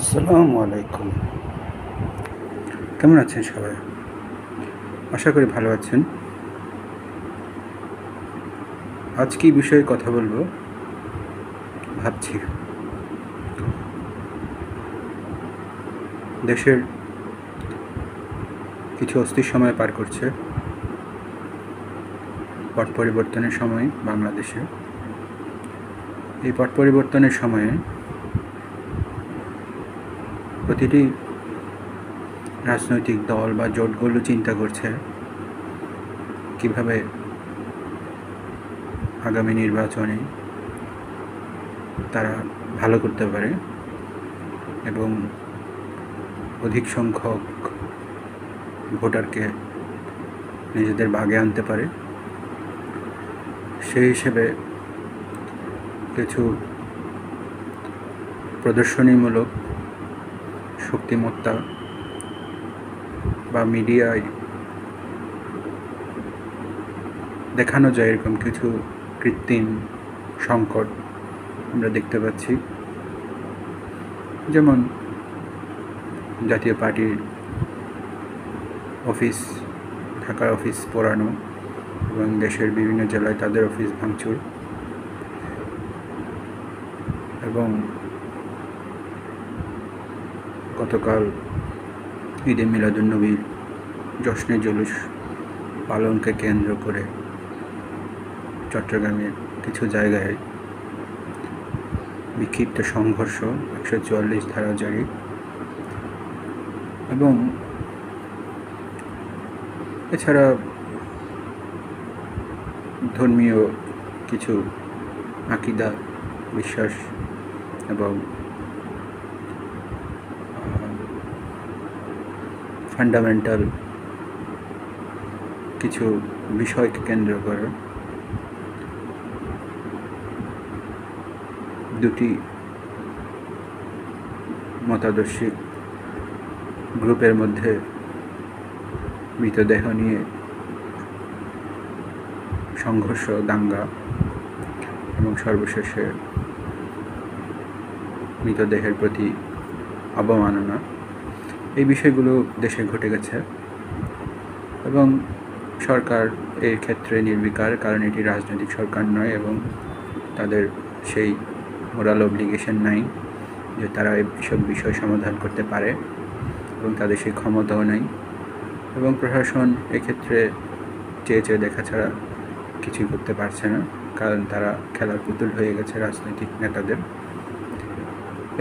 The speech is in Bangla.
আসসালামু আলাইকুম। কেমন আছেন সবাই? আশা করি ভালো আছেন। আজ কী বিষয়ে কথা বলবো ভাবছি। দেশের কিছু অস্থির সময় পার করছে। পট পরিবর্তনের সময় বাংলাদেশে। এই পট পরিবর্তনের সময়ে প্রতিটি রাজনৈতিক দল বা জোটগুলো চিন্তা করছে কীভাবে আগামী নির্বাচনে তারা ভালো করতে পারে এবং অধিক সংখ্যক ভোটারকে নিজেদের ভাগে আনতে পারে। সেই হিসেবে কিছু প্রদর্শনীমূলক শক্তিমত্তা বা মিডিয়ায় দেখানো যায় এরকম কিছু কৃত্রিম সংকট আমরা দেখতে পাচ্ছি। যেমন জাতীয় পার্টির অফিস, ঢাকার অফিস পোড়ানো এবং দেশের বিভিন্ন জেলায় তাদের অফিস ভাঙচুর এবং গতকাল ঈদে মিলাদুন্নবীর জশ্নে জুলুস পালনকে কেন্দ্র করে চট্টগ্রামের কিছু জায়গায় বিক্ষিপ্ত সংঘর্ষ, 144 ধারা জারি এবং এছাড়া ধর্মীয় কিছু আকিদা, বিশ্বাস এবং ফান্ডামেন্টাল কিছু বিষয়কে কেন্দ্র করে দুটি মতাদর্শী গ্রুপের মধ্যে মৃতদেহ নিয়ে সংঘর্ষ, দাঙ্গা এবং সর্বশেষে মৃতদেহের প্রতি অবমাননা, এই বিষয়গুলো দেশে ঘটে গেছে এবং সরকার এই ক্ষেত্রে নির্বিকার, কারণ এটি রাজনৈতিক সরকার নয় এবং তাদের সেই মোরাল অব্লিগেশন নাই যে তারা এইসব বিষয় সমাধান করতে পারে এবং তাদের সেই ক্ষমতাও নেই এবং প্রশাসন এক্ষেত্রে চেয়ে দেখা ছাড়া কিছুই করতে পারছে না, কারণ তারা খেলার পুতুল হয়ে গেছে রাজনৈতিক নেতাদের।